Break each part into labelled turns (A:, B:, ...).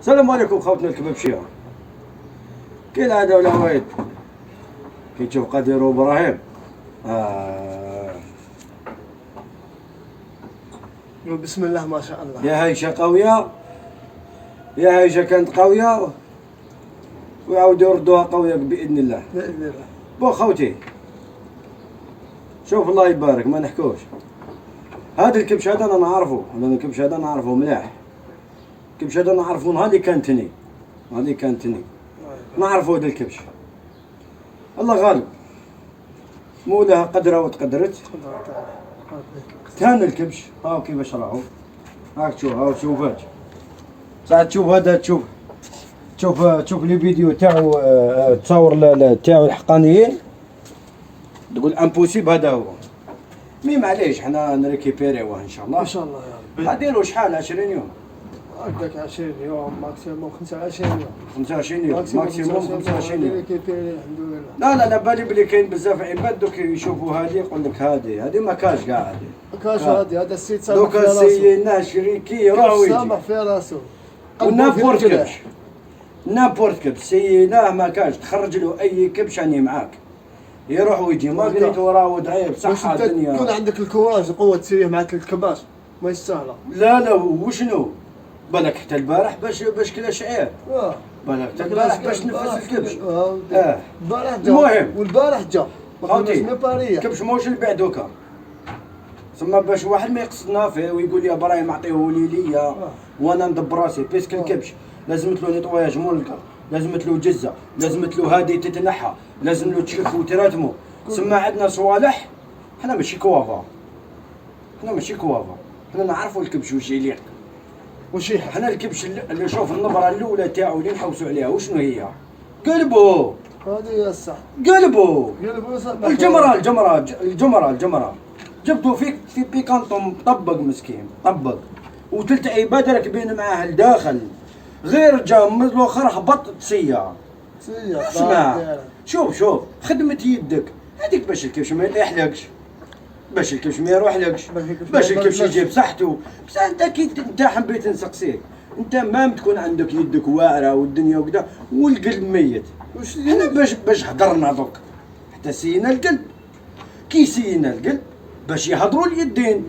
A: السلام عليكم خوتنا الكبابشيه. كاين هذا ولا وايد كي تشوف قدير ابراهيم.
B: بسم الله ما شاء الله.
A: يا هيشه قويه، يا هيشه كانت قويه ويعاودوا يردوها قويه باذن الله.
B: باذن الله.
A: بو خوتي شوف الله يبارك ما نحكوش. هذا الكبش هذا انا نعرفه، هذا الكبش هذا نعرفه مليح. الكبش هذا نعرفه نهار اللي كانتني، نهار اللي كانتني نعرفه هذا الكبش. الله غالب، مولاها قدره وتقدرت. كان الكبش هاو كيفاش راهو، هاك تشوف، هاو شوفات ساعات تشوف هذا، تشوف لي فيديو تاعو، تصور تاعو الحقانيين تقول امبوسيب. هذا هو مي معليش حنا نريكيبيريوه ان شاء الله.
B: ان شاء الله يا ربي.
A: غاديروا شحال 20 يوم
B: هكاك 20 يوم ماكسيموم 25 يوم.
A: 25 يوم ماكسيموم 25 يوم.
B: الحمد لله.
A: لا بالي بلي كاين بزاف عباد دوك يشوفوا هذه يقول لك هذه ما كاش كاع هذه.
B: ما كاش هذه، هذا السيد سامح
A: دوك
B: في راسو.
A: السينا شريكي يروح ويجي.
B: سامح في راسو.
A: ونابورت كبش، نابورت كبش سيناه ما كاش، تخرج له اي كبش راني معاك يروح ويجي. ما قريت وراه ضعيف صح الدنيا.
B: يكون عندك الكوراج القوه تسيريه مع الكباش ما يستاهل.
A: لا وشنو بالك حتى البارح باش كذا شعير. بالك حتى البارح باش نفس الكبش.
B: البارح جا.
A: المهم
B: والبارح جا
A: خوتي كبش موش البيع دوكا. ثم باش واحد ما يقصدنا فيه ويقول لي ابراهيم عطيهولي ليا وانا ندبر راسي. بيسك الكبش لازمت له نيطواياج مولكا، لازمت له جزه، لازمت له هذه تتنحى، لازم له تشيخ وتراتمو. ثم عندنا صوالح، حنا ماشي كوافا، حنا ماشي كوافا، حنا نعرفوا الكبش واش يليق
B: واش يحب.
A: حنا الكبش اللي شوف النبره الاولى تاعو اللي نحوسوا عليها وشنو هي؟ قلبو.
B: هذه هي الصح.
A: قلبو
B: صح.
A: الجمره جبتو في بيكانتو مطبق مسكين طبق، وثلث عباد راكبين معاه لداخل، غير جا من الاخر هبط تسيا. اسمع شوف خدمة يدك هذيك باش الكبش ما يطيحلكش، باش الكبش ما يروحلكش، باش الكبش يجيب صحته. بس انت كي انت حبيت نسقسيك، انت ما تكون عندك يدك واعره والدنيا وكذا والقلب ميت. انا باش هضرنا دوك حتى سينا القلب، كي سينا القلب باش يهضروا اليدين.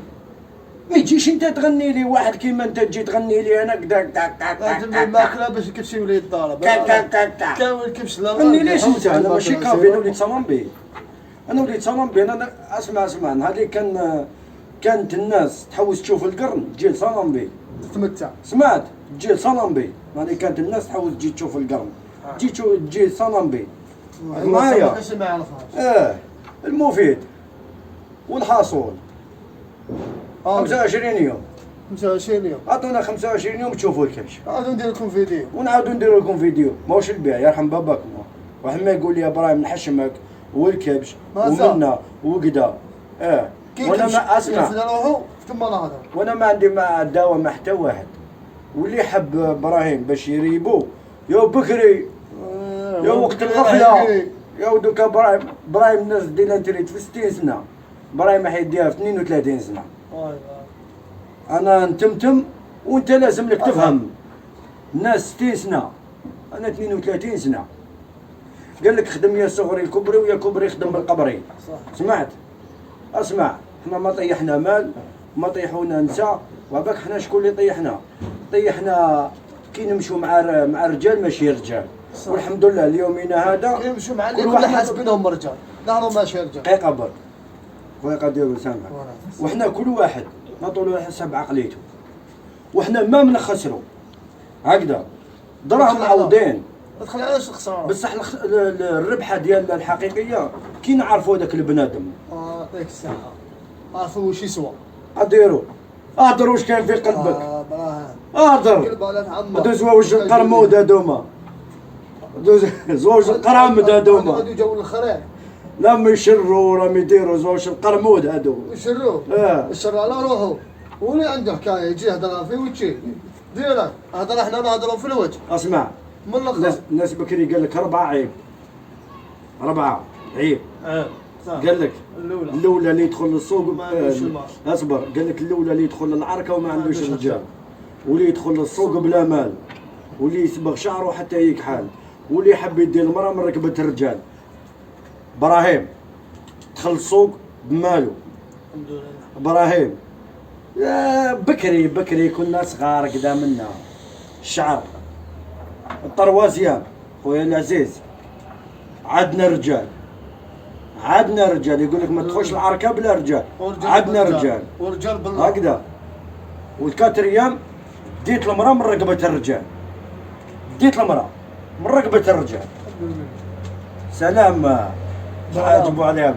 A: ما يجيش انت تغني لي واحد كيما انت تجي تغني لي انا كداك داك داك
B: لازم الماكله باش الكبش يولي يتضارب.
A: كامل
B: الكبش لا
A: غني ليش انت؟ انا ماشي كافي، انا وليت صمامبي، انا وليت صمامبي. انا اسمع هذه كانت الناس تحوس تشوف القرن تجي لصمامبي
B: تتمتع.
A: سمعت تجي لصمامبي، هذه كانت الناس تحوس تجي تشوف القرن تجي لصمامبي معايا.
B: ما يعرفهاش.
A: المفيد والحاصل 25 يوم.
B: 25 يوم.
A: عطونا 25 يوم تشوفوا الكبش.
B: عاودوا ندير لكم فيديو.
A: ونعاودوا نديروا لكم فيديو. ماهوش البيع يرحم باباك. واحد ما يقول لي ابراهيم نحشمك والكبش ومنا وكذا. وانا ما اسمع. وانا ما عندي مع دعوه مع حتى واحد. واللي حب ابراهيم باش يريبو يا بكري يا وقت الغفله يا دوك ابراهيم الناس دينا تريد في 60 سنه، ابراهيم حيديها في 32 سنه. انا نتمتم وانت لازم لك تفهم. الناس 60 سنه انا 32 سنه. قال لك خدم يا صغري الكبري ويا كبري خدم القبري. سمعت؟ اسمع احنا ما طيحنا مال، ما طيحونا نساء، وباك حنا شكون اللي طيحنا كي نمشوا مع الرجال ماشي رجال. والحمد لله اليومنا هذا
B: يمشوا مع كل واحد حاسبينهم رجال، نحن ماشي رجال.
A: دقيقه برك خويا قدير سامع. وحنا كل واحد نعطوا حسب عقليته، وحنا ما بنخسروا هكذا دراهم معوضين.
B: ما تخليناش الخساره،
A: بصح الربحه ديالنا الحقيقيه كي نعرفوا هذاك البنادم.
B: يعطيك الصحه، عرفوا واش يسوى.
A: اهدر واش كاين في قلبك.
B: اهدر
A: دوز زواج القرمود هذوما، دوز زواج القرامد هذوما.
B: غادي يجاو للخريع.
A: لا ما يشروا راهم يديروا زواج القرمود هذو.
B: يشروه؟ يشروا على روحه. واللي عنده حكايه يجي يهضر فيه وتجي ديرك. هضر احنا نهضروا في الوجه.
A: اسمع
B: من الاخر
A: الناس بكري قال لك 4 عيب. 4 عيب. قال لك الاولى اللي يدخل للسوق
B: ما عندوش
A: اصبر، قال لك الاولى اللي يدخل للعركه وما عندوش رجال، واللي يدخل للسوق بلا مال. واللي يصبغ شعره حتى يكحل، واللي يحب يدي المرأة من ركبة الرجال. ابراهيم دخل السوق بمالو.
B: الحمد لله.
A: ابراهيم بكري كنا صغار كذا منا الشعر الطروازيان خويا العزيز. عدنا رجال يقول لك ما تدخلش العركه بلا رجال. عدنا رجال
B: ورجال بالله
A: هكذا. والكاتريام ديت المراه من رقبه الرجال، سلام عجبوا عليها.